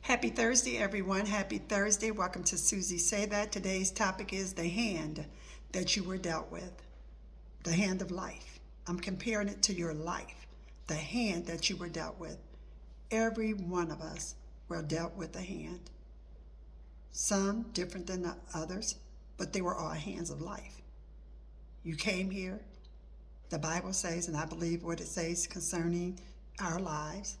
Happy Thursday, everyone. Happy Thursday. Welcome to Susie Say That. Today's topic is the hand that you were dealt with, the hand of life. I'm comparing it to your life, the hand that you were dealt with. Every one of us were dealt with a hand. Some different than the others, but they were all hands of life. You came here, the Bible says, and I believe what it says concerning our lives,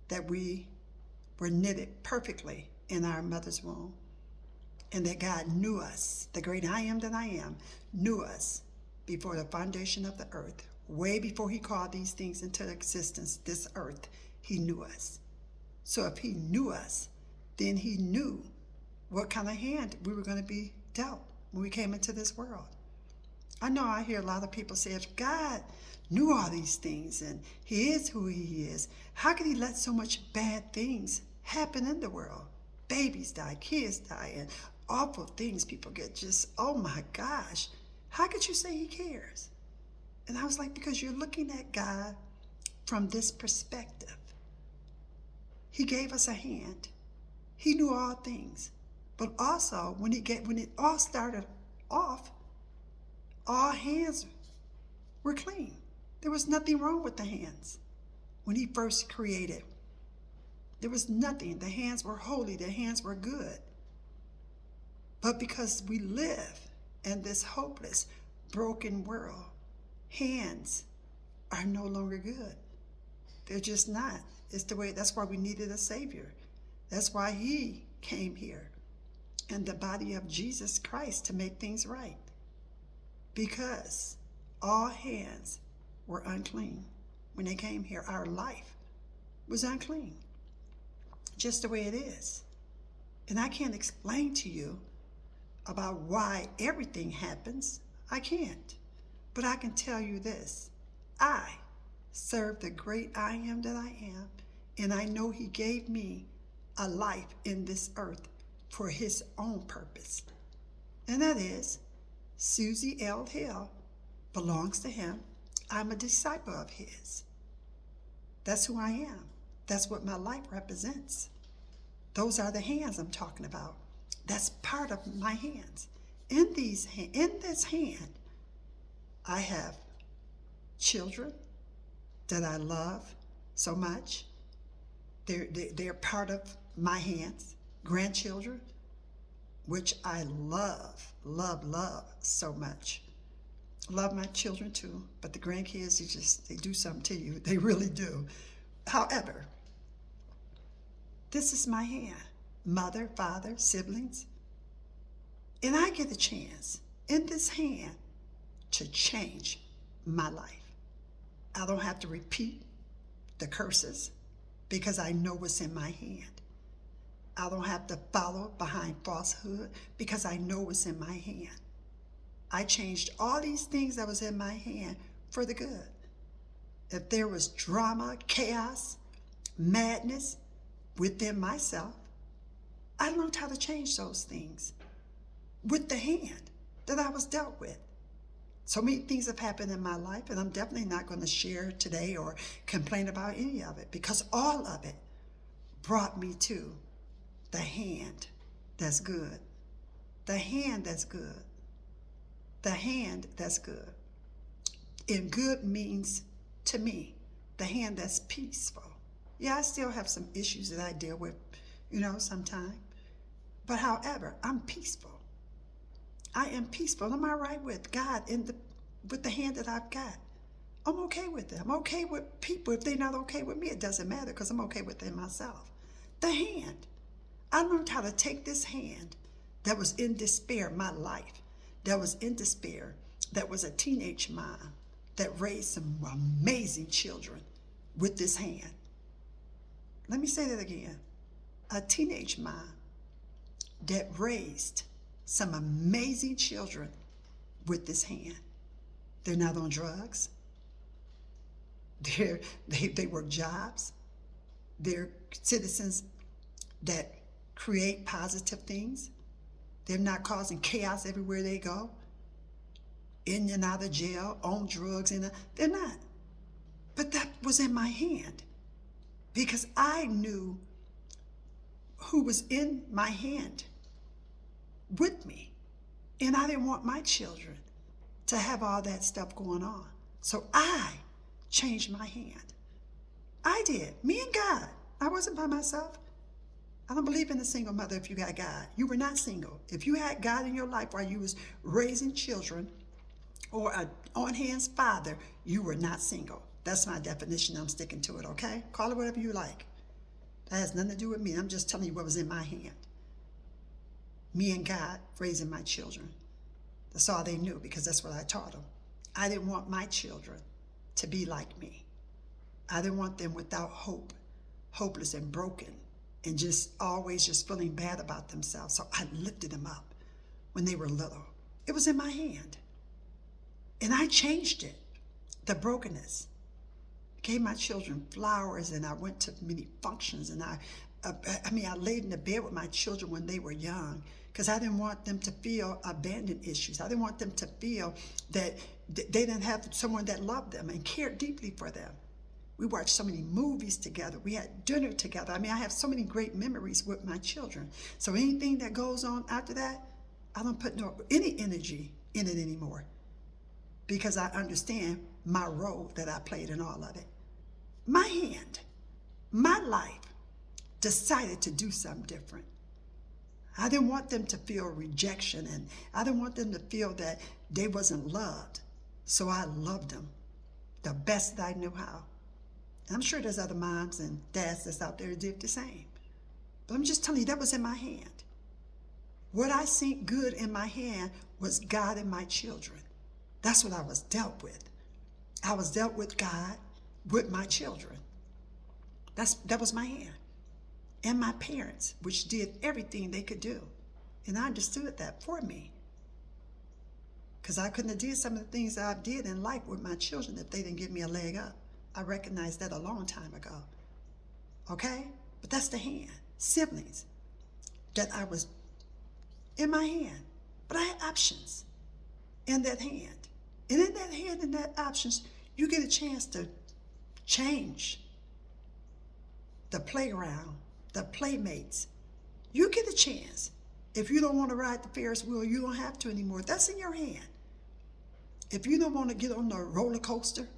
that we were knitted perfectly in our mother's womb, and that God knew us, the great I am that I am, knew us before the foundation of the earth, way before he called these things into existence, this earth, he knew us. So if he knew us, then he knew what kind of hand we were going to be dealt when we came into this world. I know I hear a lot of people say, if God knew all these things and he is who he is, how could he let so much bad things happen in the world? Babies die, kids die, and awful things people get just, oh my gosh, how could you say he cares? And I was like, because you're looking at God from this perspective. He gave us a hand. He knew all things. But also, when it all started off, all hands were clean. There was nothing wrong with the hands. When he first created, there was nothing. The hands were holy. The hands were good. But because we live in this hopeless, broken world, hands are no longer good. They're just not. It's the way. That's why we needed a Savior. That's why he came here in the body of Jesus Christ to make things right. Because all hands were unclean. When they came here, our life was unclean. Just the way it is. And I can't explain to you about why everything happens. I can't. But I can tell you this. I serve the great I am that I am. And I know he gave me a life in this earth for his own purpose. And that is, Susie L. Hill belongs to him. I'm a disciple of his. That's who I am. That's what my life represents. Those are the hands I'm talking about. That's part of my hands. In this hand, I have children that I love so much. They're part of my hands. Grandchildren, which I love so much. Love my children too, but the grandkids, they do something to you. They really do. However, this is my hand. Mother, father, siblings. And I get a chance in this hand to change my life. I don't have to repeat the curses because I know what's in my hand. I don't have to follow behind falsehood because I know what's in my hand. I changed all these things that was in my hand for the good. If there was drama, chaos, madness within myself, I learned how to change those things with the hand that I was dealt with. So many things have happened in my life, and I'm definitely not going to share today or complain about any of it because all of it brought me to the hand that's good. The hand that's good. The hand that's good. And good means, to me, the hand that's peaceful. Yeah, I still have some issues that I deal with, sometimes. But however, I'm peaceful. I am peaceful. I'm all right with God with the hand that I've got. I'm okay with it. I'm okay with people. If they're not okay with me, it doesn't matter because I'm okay with them myself. The hand. I learned how to take this hand that was in despair, my life, that was in despair, that was a teenage mom that raised some amazing children with this hand. Let me say that again. A teenage mom that raised some amazing children with this hand. They're not on drugs. They work jobs. They're citizens that create positive things. They're not causing chaos everywhere they go. In and out of jail, on drugs, they're not. But that was in my hand because I knew who was in my hand with me. And I didn't want my children to have all that stuff going on. So I changed my hand. I did. Me and God. I wasn't by myself. I don't believe in a single mother if you got God. You were not single. If you had God in your life while you was raising children or an on-hands father, you were not single. That's my definition. I'm sticking to it, okay? Call it whatever you like. That has nothing to do with me. I'm just telling you what was in my hand. Me and God raising my children. That's all they knew because that's what I taught them. I didn't want my children to be like me. I didn't want them without hope, hopeless and broken, and just always just feeling bad about themselves. So I lifted them up when they were little. It was in my hand. And I changed it, the brokenness. Gave my children flowers, and I went to many functions, and I laid in the bed with my children when they were young because I didn't want them to feel abandoned issues. I didn't want them to feel that they didn't have someone that loved them and cared deeply for them. We watched so many movies together. We had dinner together. I have so many great memories with my children. So anything that goes on after that, I don't put any energy in it anymore because I understand my role that I played in all of it. My hand, my life decided to do something different. I didn't want them to feel rejection, and I didn't want them to feel that they wasn't loved. So I loved them the best that I knew how. And I'm sure there's other moms and dads that's out there who did the same. But I'm just telling you, that was in my hand. What I seen good in my hand was God and my children. That's what I was dealt with. I was dealt with God with my children. That was my hand. And my parents, which did everything they could do. And I understood that for me. Because I couldn't have did some of the things that I did in life with my children if they didn't give me a leg up. I recognized that a long time ago. Okay? But that's the hand. Siblings. That I was in my hand. But I had options in that hand. And in that hand and that options, you get a chance to change the playground, the playmates. You get a chance. If you don't want to ride the Ferris wheel, you don't have to anymore. That's in your hand. If you don't want to get on the roller coaster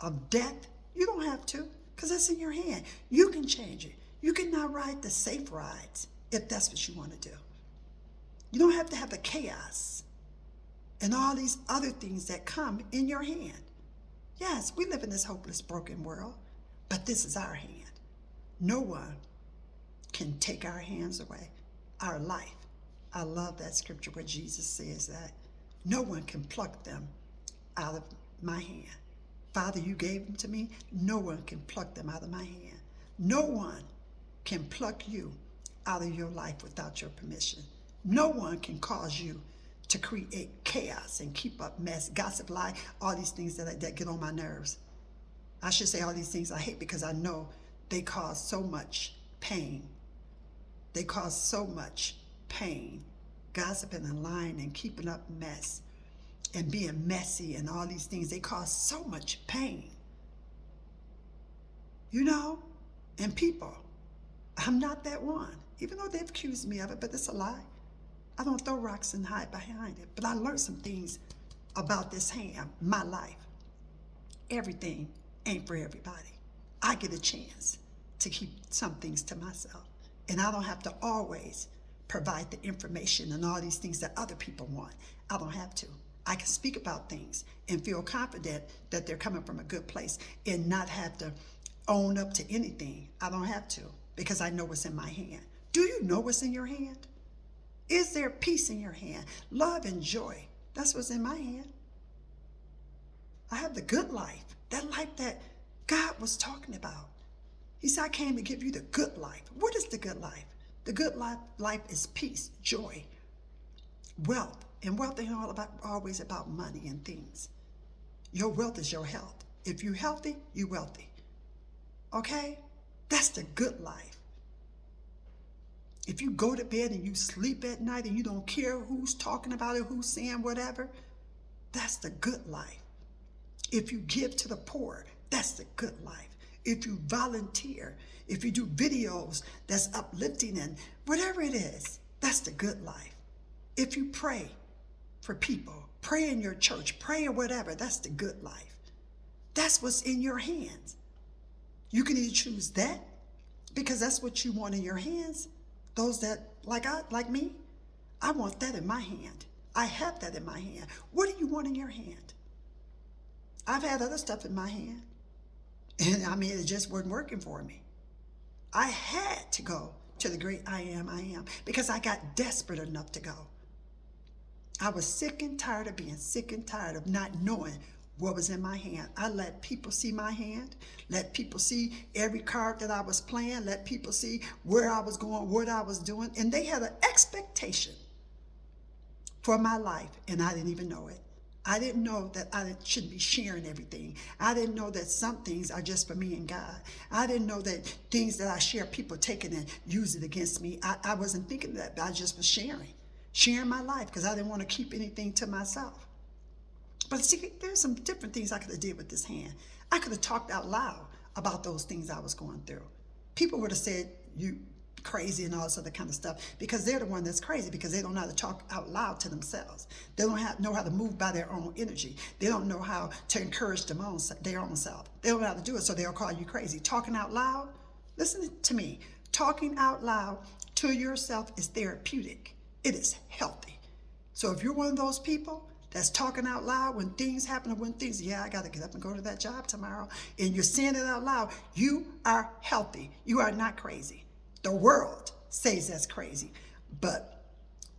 of death, you don't have to, because that's in your hand. You can change it. You can now ride the safe rides if that's what you want to do. You don't have to have the chaos and all these other things that come in your hand. Yes, we live in this hopeless, broken world, but this is our hand. No one can take our hands away, our life. I love that scripture where Jesus says that. No one can pluck them out of my hand. Father, you gave them to me. No one can pluck them out of my hand. No one can pluck you out of your life without your permission. No one can cause you to create chaos and keep up mess, gossip, lie, all these things that get on my nerves. I should say all these things I hate because I know they cause so much pain. They cause so much pain. Gossiping and lying and keeping up mess and being messy and all these things, they cause so much pain. You know? And people, I'm not that one. Even though they've accused me of it, but it's a lie. I don't throw rocks and hide behind it. But I learned some things about this hand, my life. Everything ain't for everybody. I get a chance to keep some things to myself. And I don't have to always provide the information and all these things that other people want. I don't have to. I can speak about things and feel confident that they're coming from a good place and not have to own up to anything. I don't have to because I know what's in my hand. Do you know what's in your hand? Is there peace in your hand? Love and joy. That's what's in my hand. I have the good life, that life that God was talking about. He said, I came to give you the good life. What is the good life? The good life is peace, joy, wealth. And wealth ain't always about money and things. Your wealth is your health. If you're healthy, you're wealthy. Okay? That's the good life. If you go to bed and you sleep at night and you don't care who's talking about it, who's saying whatever, that's the good life. If you give to the poor, that's the good life. if you volunteer, if you do videos that's uplifting and whatever it is, that's the good life. If you pray for people, pray in your church, pray or whatever, that's the good life. That's what's in your hands. You can either choose that because that's what you want in your hands. Those that, like me, I want that in my hand. I have that in my hand. What do you want in your hand? I've had other stuff in my hand. And I mean, it just wasn't working for me. I had to go to the great I am, because I got desperate enough to go. I was sick and tired of being sick and tired of not knowing what was in my hand. I let people see my hand, let people see every card that I was playing, let people see where I was going, what I was doing, and they had an expectation for my life, and I didn't even know it. I didn't know that I shouldn't be sharing everything. I didn't know that some things are just for me and God. I didn't know that things that I share, people take it and use it against me. I wasn't thinking that, but I just was sharing my life because I didn't want to keep anything to myself. But see, there's some different things I could have did with this hand. I could have talked out loud about those things I was going through. People would have said, you crazy and all this other kind of stuff, because they're the one that's crazy, because they don't know how to talk out loud to themselves. They don't know how to move by their own energy. They don't know how to encourage their own self. They don't know how to do it, so they'll call you crazy. Talking out loud, listen to me, talking out loud to yourself is therapeutic. It is healthy. So if you're one of those people that's talking out loud when things happen, or I got to get up and go to that job tomorrow, and you're saying it out loud, you are healthy. You are not crazy. The world says that's crazy, but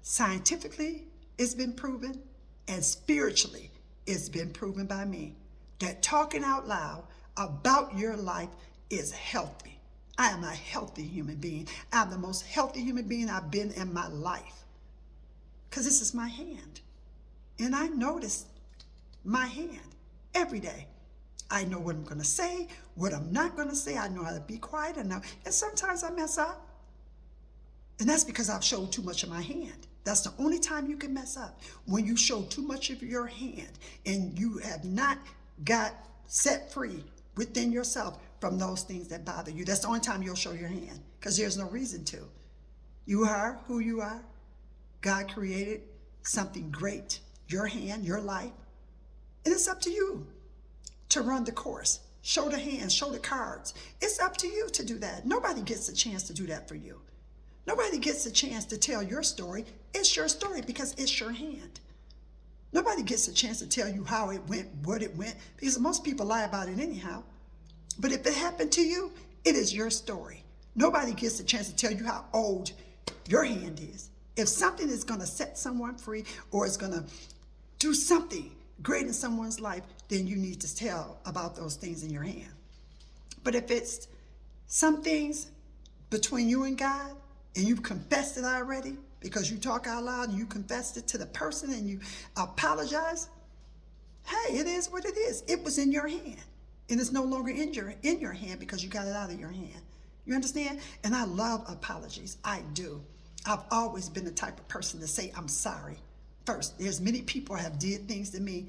scientifically it's been proven, and spiritually it's been proven by me, that talking out loud about your life is healthy. I am a healthy human being. I'm the most healthy human being I've been in my life, because this is my hand. And I notice my hand every day. I know what I'm going to say, what I'm not going to say. I know how to be quiet. And sometimes I mess up. And that's because I've showed too much of my hand. That's the only time you can mess up, when you show too much of your hand and you have not got set free within yourself from those things that bother you. That's the only time you'll show your hand, because there's no reason to. You are who you are. God created something great, your hand, your life. And it's up to you to run the course, show the hands, show the cards. It's up to you to do that. Nobody gets a chance to do that for you. Nobody gets a chance to tell your story. It's your story because it's your hand. Nobody gets a chance to tell you how it went, what it went, because most people lie about it anyhow. But if it happened to you, it is your story. Nobody gets a chance to tell you how old your hand is. If something is going to set someone free, or is going to do something great in someone's life, then you need to tell about those things in your hand. But if it's some things between you and God, and you've confessed it already, because you talk out loud and you confessed it to the person and you apologize, hey, it is what it is. It was in your hand, and it's no longer in your hand because you got it out of your hand. You understand? And I love apologies. I do. I've always been the type of person to say I'm sorry first. There's many people have did things to me,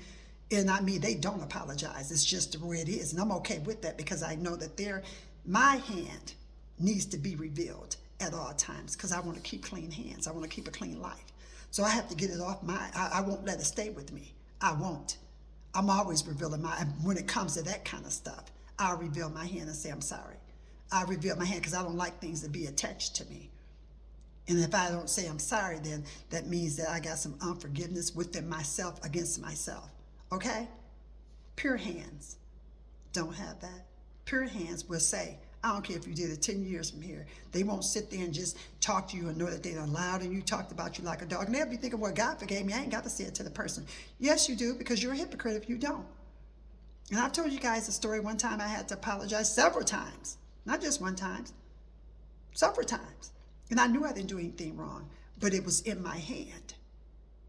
and I mean, they don't apologize. It's just the way it is, and I'm okay with that, because I know that my hand needs to be revealed at all times, because I want to keep clean hands. I want to keep a clean life. So I have to get it off I won't let it stay with me. I won't. I'm always revealing when it comes to that kind of stuff, I'll reveal my hand and say I'm sorry. I reveal my hand because I don't like things to be attached to me. And if I don't say I'm sorry, then that means that I got some unforgiveness within myself against myself. Okay? Pure hands don't have that. Pure hands will say, I don't care if you did it 10 years from here. They won't sit there and just talk to you and know that they done lied and you talked about you like a dog. And they'll be thinking, well, God forgave me. I ain't got to say it to the person. Yes, you do, because you're a hypocrite if you don't. And I've told you guys a story. One time I had to apologize several times. Not just one time. Several times. And I knew I didn't do anything wrong, but it was in my hand.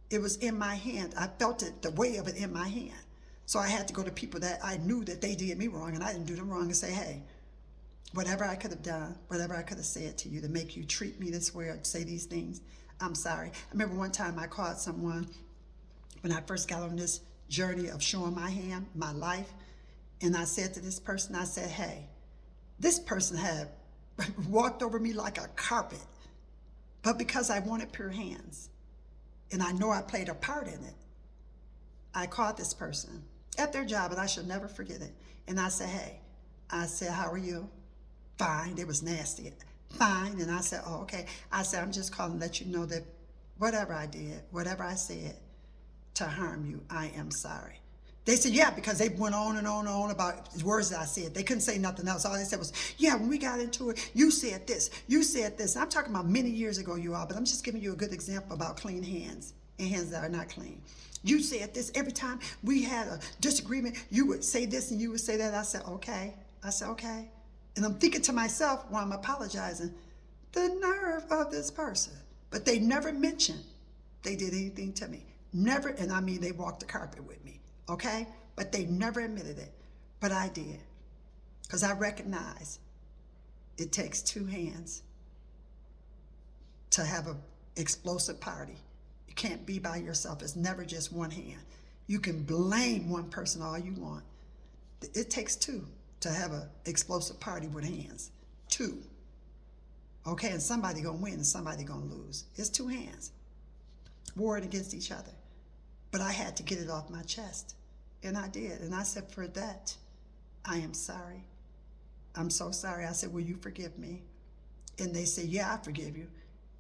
It was in my hand. I felt it, the weight of it in my hand. So I had to go to people that I knew that they did me wrong, and I didn't do them wrong, and say, hey, whatever I could have done, whatever I could have said to you to make you treat me this way or say these things, I'm sorry. I remember one time I called someone when I first got on this journey of showing my hand, my life, and I said to this person, I said, hey, This person had walked over me like a carpet. But because I wanted pure hands, and I know I played a part in it, I called this person at their job, and I should never forget it. And I said, hey, I said, how are you? Fine. It was nasty. Fine. And I said, oh, okay. I said, I'm just calling to let you know that whatever I did, whatever I said to harm you, I am sorry. They said, yeah, because they went on and on and on about the words that I said. They couldn't say nothing else. All they said was, yeah, when we got into it, you said this, you said this. And I'm talking about many years ago, you all, but I'm just giving you a good example about clean hands and hands that are not clean. You said this every time we had a disagreement. You would say this and you would say that. I said, okay. I said, okay. And I'm thinking to myself while I'm apologizing, the nerve of this person. But they never mentioned they did anything to me. Never, and I mean they walked the carpet with me, okay? But they never admitted it. But I did. Because I recognize it takes two hands to have an explosive party. You can't be by yourself. It's never just one hand. You can blame one person all you want. It takes two to have an explosive party with hands. Two. Okay, and somebody gonna win and somebody gonna lose. It's two hands warring against each other. But I had to get it off my chest, and I did. And I said, for that, I am sorry. I'm so sorry. I said, will you forgive me? And they said, yeah, I forgive you.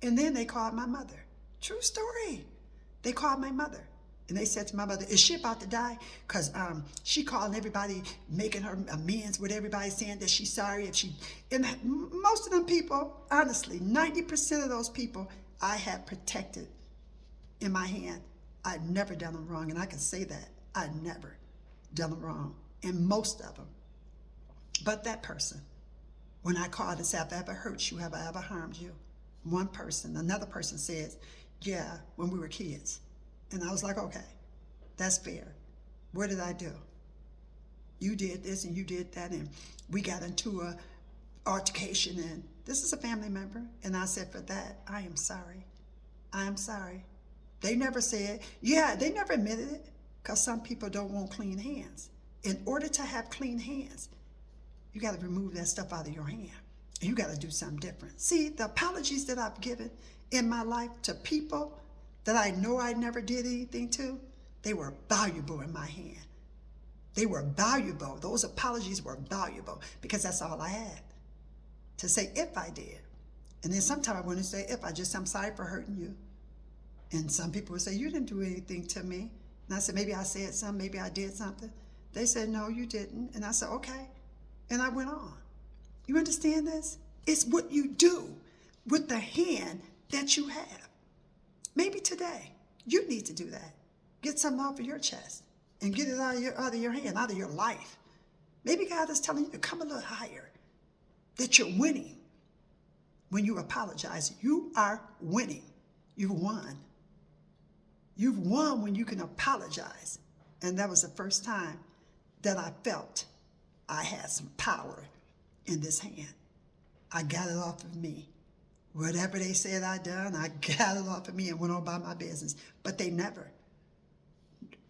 And then they called my mother. True story. They called my mother. And they said to my mother, is she about to die? Because she calling everybody, making her amends with everybody, saying that she's sorry. If she, and most of them people, honestly, 90% of those people I had protected in my hand. I'd never done them wrong, and I can say that. I'd never done them wrong, and most of them. But that person, when I called and said, have I ever hurt you? Have I ever harmed you? One person, another person says, yeah, when we were kids. And I was like, okay, that's fair. What did I do? You did this and you did that, and we got into a altercation, and this is a family member. And I said, for that, I am sorry. I am sorry. They never said, yeah, they never admitted it, because some people don't want clean hands. In order to have clean hands, you got to remove that stuff out of your hand. And you got to do something different. See, the apologies that I've given in my life to people that I know I never did anything to, they were valuable in my hand. They were valuable. Those apologies were valuable because that's all I had to say if I did. And then sometimes I wouldn't say if, I'm sorry for hurting you. And some people would say, you didn't do anything to me. And I said, maybe I said something, maybe I did something. They said, no, you didn't. And I said, okay. And I went on. You understand this? It's what you do with the hand that you have. Maybe today, you need to do that. Get something off of your chest and get it out of your hand, out of your life. Maybe God is telling you to come a little higher, that you're winning. When you apologize, you are winning. You've won. You've won when you can apologize. And that was the first time that I felt I had some power in this hand. I got it off of me. Whatever they said I done, I got it off of me and went on by my business. But they never,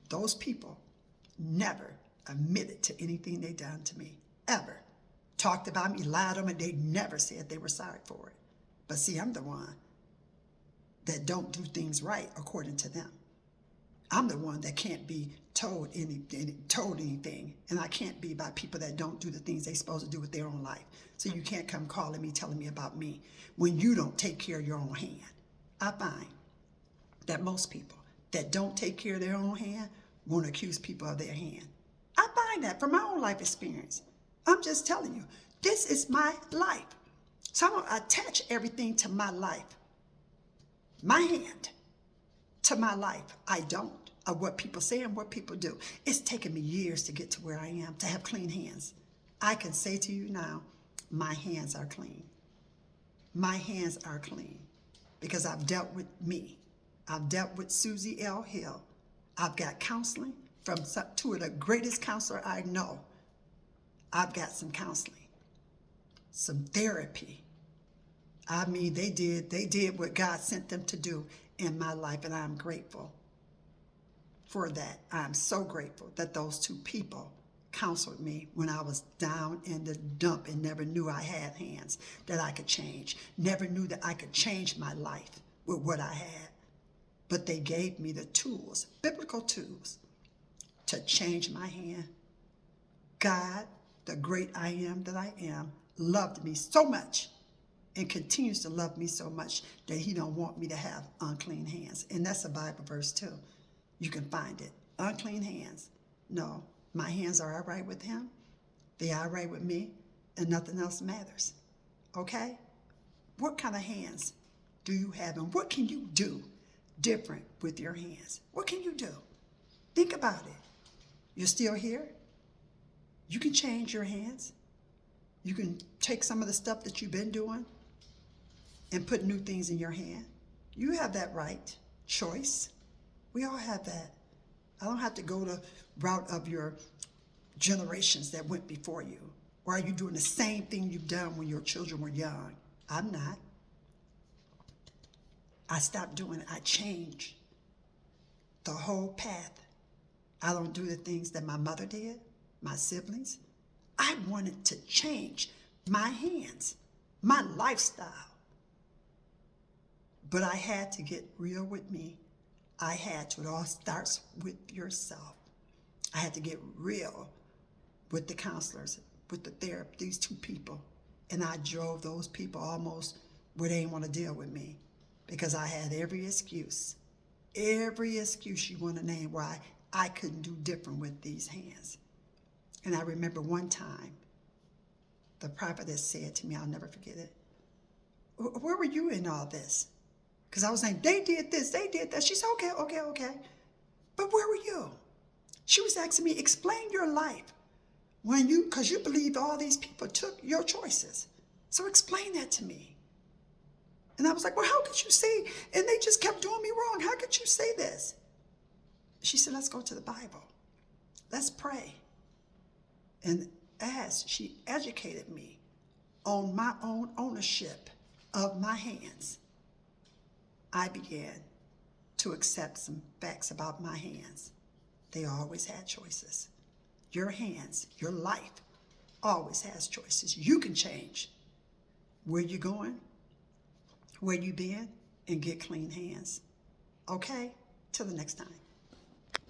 those people never admitted to anything they done to me, ever. Talked about me, lied on me, they never said they were sorry for it. But see, I'm the one that don't do things right according to them. I'm the one that can't be told anything, and I can't be by people that don't do the things they're supposed to do with their own life. So you can't come calling me, telling me about me when you don't take care of your own hand. I find that most people that don't take care of their own hand won't accuse people of their hand. I find that from my own life experience. I'm just telling you, this is my life. So I'm gonna attach everything to my life. My hand to my life. I don't. Of what people say and what people do. It's taken me years to get to where I am, to have clean hands. I can say to you now, my hands are clean. My hands are clean because I've dealt with me. I've dealt with Susie L. Hill. I've got counseling from two of the greatest counselors I know. I've got some counseling, some therapy. I mean, they did what God sent them to do in my life, and I'm grateful for that. I'm so grateful that those two people counseled me when I was down in the dump and never knew I had hands that I could change. Never knew that I could change my life with what I had. But they gave me the tools, biblical tools, to change my hand. God, the great I am that I am, loved me so much and continues to love me so much that he don't want me to have unclean hands. And that's a Bible verse too. You can find it. Unclean hands. No, my hands are all right with him. They are all right with me, and nothing else matters. Okay? What kind of hands do you have, and what can you do different with your hands? What can you do? Think about it. You're still here. You can change your hands. You can take some of the stuff that you've been doing and put new things in your hand. You have that right choice. We all have that. I don't have to go the route of your generations that went before you. Or are you doing the same thing you've done when your children were young? I'm not. I stopped doing it. I changed the whole path. I don't do the things that my mother did, my siblings. I wanted to change my hands, my lifestyle. But I had to get real with me. I had to. It all starts with yourself. I had to get real with the counselors, with the therapist, these two people. And I drove those people almost where they didn't want to deal with me because I had every excuse you want to name why I couldn't do different with these hands. And I remember one time, the prophetess said to me, I'll never forget it, where were you in all this? Because I was saying, they did this, they did that. She said, okay. But where were you? She was asking me, explain your life because you believed all these people took your choices. So explain that to me. And I was like, well, how could you say? And they just kept doing me wrong. How could you say this? She said, let's go to the Bible. Let's pray. And as she educated me on my own ownership of my hands, I began to accept some facts about my hands. They always had choices. Your hands, your life, always has choices. You can change where you're going, where you've been, and get clean hands. Okay? Till the next time.